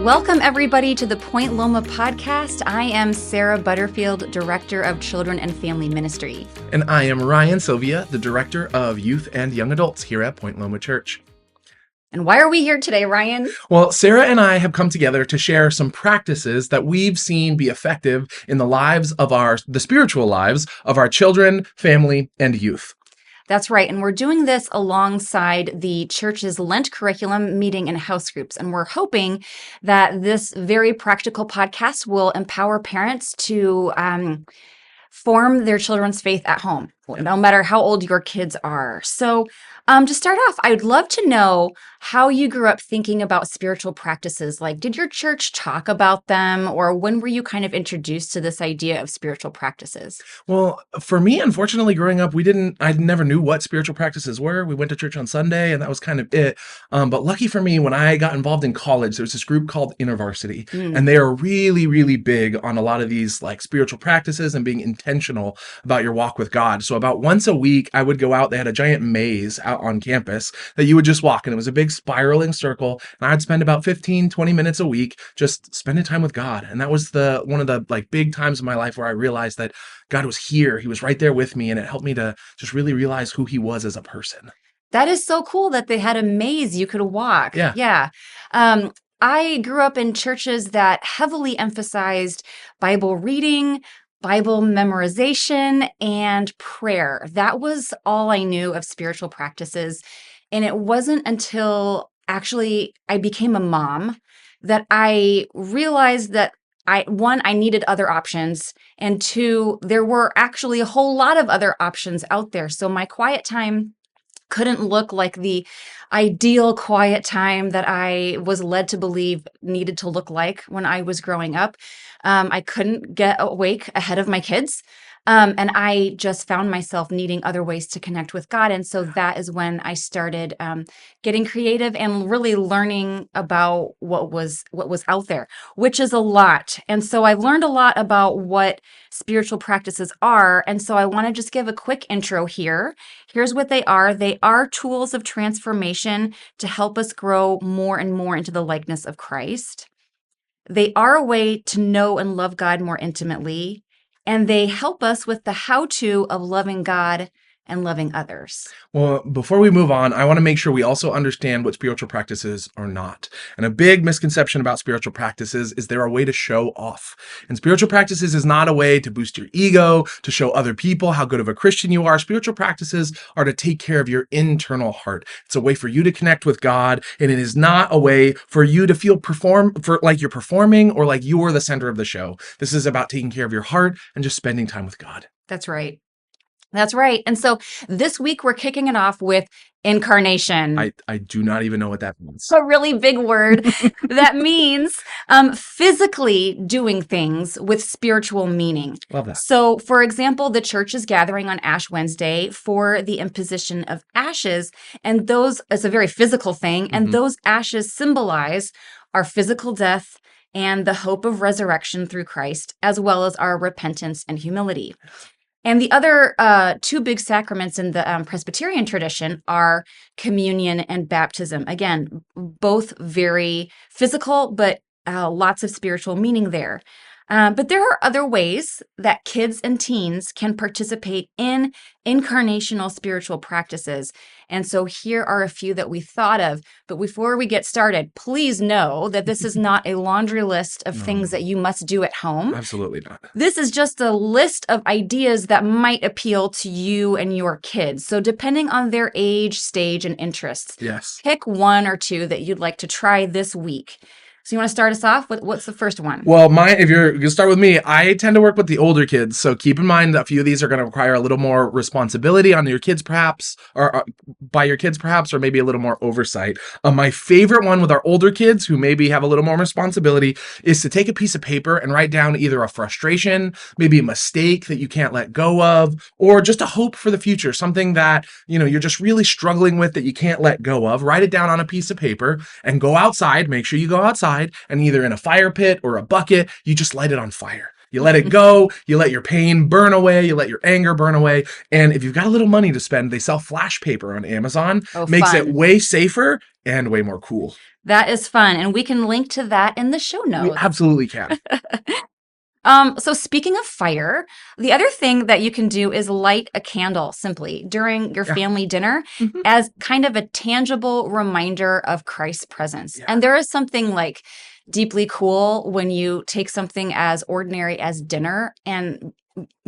Welcome, everybody, to the Point Loma podcast. I am Sarah Butterfield, Director of Children and Family Ministry. And I am Ryan Silvia, the Director of Youth and Young Adults here at Point Loma Church. And why are we here today, Ryan? Well, Sarah and I have come together to share some practices that we've seen be effective in the spiritual lives of our children, family, and youth. That's right. And we're doing this alongside the church's Lent curriculum meeting in house groups. And we're hoping that this very practical podcast will empower parents to form their children's faith at home, no matter how old your kids are. So to start off, I would love to know how you grew up thinking about spiritual practices. Like, did your church talk about them, or when were you kind of introduced to this idea of spiritual practices? Well, for me, unfortunately, growing up, I never knew what spiritual practices were. We went to church on Sunday, and that was kind of it. But lucky for me, when I got involved in college, there was this group called InterVarsity, and they are really, really big on a lot of these like spiritual practices and being intentional about your walk with God. So about once a week, I would go out. They had a giant maze out on campus that you would just walk, and it was a big spiraling circle, and I'd spend about 15-20 minutes a week just spending time with God. And that was one of the like big times in my life where I realized that God was here. He was right there with me, and it helped me to just really realize who he was as a person. That is so cool that they had a maze you could walk. Yeah. I grew up in churches that heavily emphasized Bible reading, Bible memorization, and prayer. That was all I knew of spiritual practices. And it wasn't until actually I became a mom that I realized that I needed other options, and two, there were actually a whole lot of other options out there. So my quiet time couldn't look like the ideal quiet time that I was led to believe needed to look like when I was growing up. I couldn't get awake ahead of my kids. And I just found myself needing other ways to connect with God. And so that is when I started getting creative and really learning about what was out there, which is a lot. And so I've learned a lot about what spiritual practices are. And so I want to just give a quick intro here. Here's what they are. They are tools of transformation to help us grow more and more into the likeness of Christ. They are a way to know and love God more intimately. And they help us with the how-to of loving God and loving others. Well, before we move on, I want to make sure we also understand what spiritual practices are not. And a big misconception about spiritual practices is they're a way to show off. And spiritual practices is not a way to boost your ego, to show other people how good of a Christian you are. Spiritual practices are to take care of your internal heart. It's a way for you to connect with God, and it is not a way for you to like you're performing or like you're the center of the show. This is about taking care of your heart and just spending time with God. That's right. That's right. And so this week we're kicking it off with Incarnation. I do not even know what that means. It's a really big word that means physically doing things with spiritual meaning. Love that. So, for example, the church is gathering on Ash Wednesday for the imposition of ashes. And it's a very physical thing. And those ashes symbolize our physical death and the hope of resurrection through Christ, as well as our repentance and humility. And the other two big sacraments in the Presbyterian tradition are communion and baptism. Again, both very physical, but lots of spiritual meaning there. But there are other ways that kids and teens can participate in incarnational spiritual practices. And so here are a few that we thought of. But before we get started, please know that this is not a laundry list of things that you must do at home. Absolutely not. This is just a list of ideas that might appeal to you and your kids. So depending on their age, stage, and interests, yes, pick one or two that you'd like to try this week. So you want to start us off? What's the first one? Well, if you're going to start with me, I tend to work with the older kids. So keep in mind that a few of these are going to require a little more responsibility on your kids, perhaps, or by your kids, perhaps, or maybe a little more oversight. My favorite one with our older kids who maybe have a little more responsibility is to take a piece of paper and write down either a frustration, maybe a mistake that you can't let go of, or just a hope for the future, something that, you're just really struggling with that you can't let go of. Write it down on a piece of paper and go outside. Make sure you go outside, and either in a fire pit or a bucket, you just light it on fire. You let it go. You let your pain burn away. You let your anger burn away. And if you've got a little money to spend, they sell flash paper on Amazon. Oh, Makes it fun. way safer and way more cool. That is fun. And we can link to that in the show We notes. absolutely can. So speaking of fire, the other thing that you can do is light a candle simply during your Yeah. family dinner Mhm. as kind of a tangible reminder of Christ's presence. Yeah. And there is something like deeply cool when you take something as ordinary as dinner and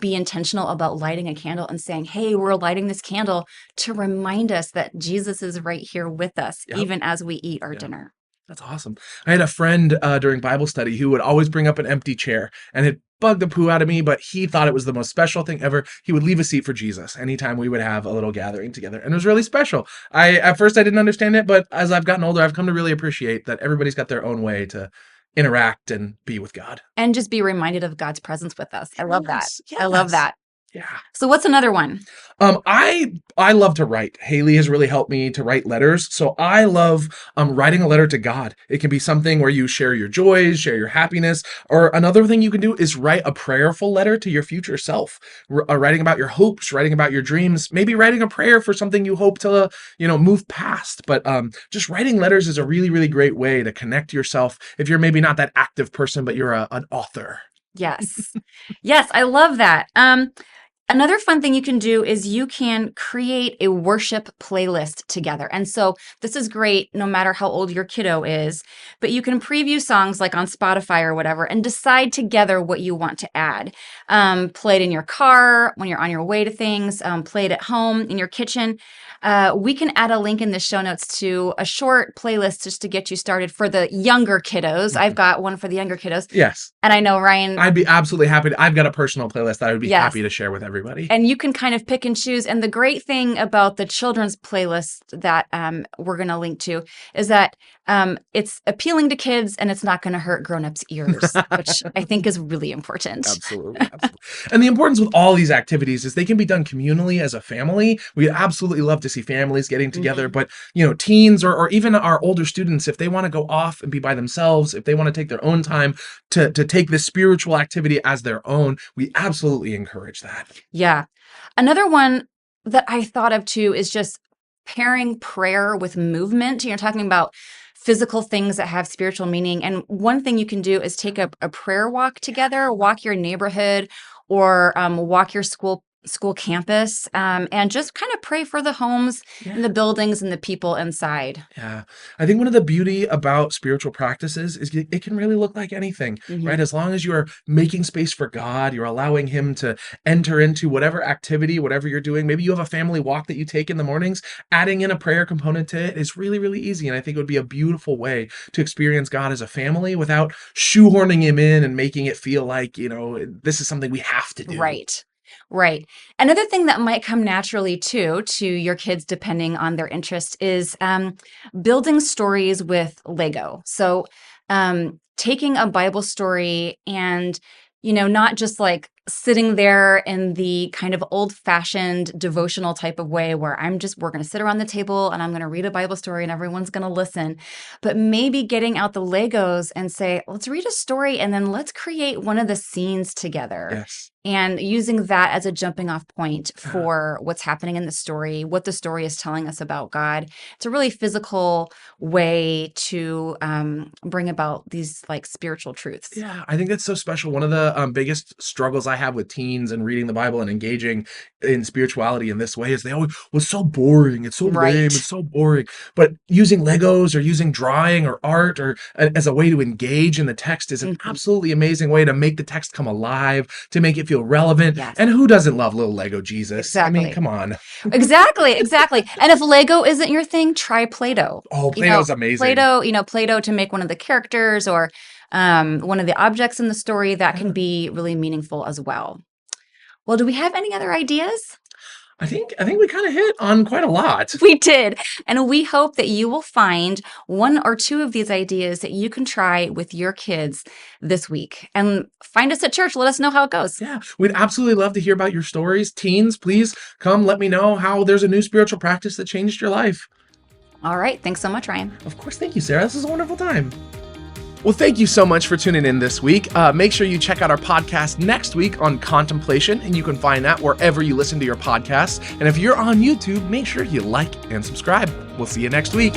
be intentional about lighting a candle and saying, hey, we're lighting this candle to remind us that Jesus is right here with us, Yep. even as we eat our Yeah. dinner. That's awesome. I had a friend during Bible study who would always bring up an empty chair, and it bugged the poo out of me, but he thought it was the most special thing ever. He would leave a seat for Jesus anytime we would have a little gathering together, and it was really special. At first I didn't understand it, but as I've gotten older, I've come to really appreciate that everybody's got their own way to interact and be with God. And just be reminded of God's presence with us. I love that. Yes, I love yes. that. Yeah. So what's another one? I love to write. Haley has really helped me to write letters. So I love writing a letter to God. It can be something where you share your joys, share your happiness, or another thing you can do is write a prayerful letter to your future self. Writing about your hopes, writing about your dreams, maybe writing a prayer for something you hope to, move past. But just writing letters is a really, really great way to connect yourself if you're maybe not that active person, but you're an author. Yes. Yes, I love that. Another fun thing you can do is you can create a worship playlist together. And so this is great no matter how old your kiddo is, but you can preview songs like on Spotify or whatever and decide together what you want to add. Play it in your car when you're on your way to things, play it at home in your kitchen. We can add a link in the show notes to a short playlist just to get you started for the younger kiddos. I've got one for the younger kiddos. Yes. And I know Ryan. I'd be absolutely happy. I've got a personal playlist that I would be Yes. happy to share with everybody. And you can kind of pick and choose. And the great thing about the children's playlist that we're going to link to is that it's appealing to kids and it's not going to hurt grown-ups' ears, which I think is really important. Absolutely, absolutely. And the importance with all these activities is they can be done communally as a family. We absolutely love to see families getting together, but teens or even our older students, if they want to go off and be by themselves, if they want to take their own time to take this spiritual activity as their own, we absolutely encourage that. Yeah. Another one that I thought of too is just pairing prayer with movement. You're talking about physical things that have spiritual meaning. And one thing you can do is take a prayer walk together, walk your neighborhood or walk your school campus and just kind of pray for the homes and the buildings and the people inside. Yeah. I think one of the beauty about spiritual practices is it can really look like anything, right? As long as you are making space for God, you're allowing him to enter into whatever activity, whatever you're doing. Maybe you have a family walk that you take in the mornings, adding in a prayer component to it is really, really easy. And I think it would be a beautiful way to experience God as a family without shoehorning him in and making it feel like, this is something we have to do. Right. Right. Another thing that might come naturally too to your kids, depending on their interest, is building stories with Lego. So taking a Bible story and, not just like sitting there in the kind of old-fashioned devotional type of way where we're going to sit around the table and I'm going to read a Bible story and everyone's going to listen, but maybe getting out the Legos and say, let's read a story and then let's create one of the scenes together. Yes. And using that as a jumping off point for what's happening in the story, what the story is telling us about God. It's a really physical way to bring about these like spiritual truths. Yeah, I think that's so special. One of the biggest struggles I have with teens and reading the Bible and engaging in spirituality in this way is they always, well, it's so boring. It's so lame. It's so boring. But using Legos or using drawing or art or as a way to engage in the text is an absolutely amazing way to make the text come alive, to make it feel relevant. Yes. And who doesn't love little Lego Jesus? Exactly. I mean, come on. Exactly. And if Lego isn't your thing, try Play-Doh. Oh, Play-Doh's amazing. Play-Doh to make one of the characters or one of the objects in the story that can be really meaningful as well. Well, do we have any other ideas? I think we kind of hit on quite a lot. We did. And we hope that you will find one or two of these ideas that you can try with your kids this week. And find us at church. Let us know how it goes. Yeah, we'd absolutely love to hear about your stories. Teens, please come let me know how there's a new spiritual practice that changed your life. All right. Thanks so much, Ryan. Of course. Thank you, Sarah. This is a wonderful time. Well, thank you so much for tuning in this week. Make sure you check out our podcast next week on contemplation, and you can find that wherever you listen to your podcasts. And if you're on YouTube, make sure you like and subscribe. We'll see you next week.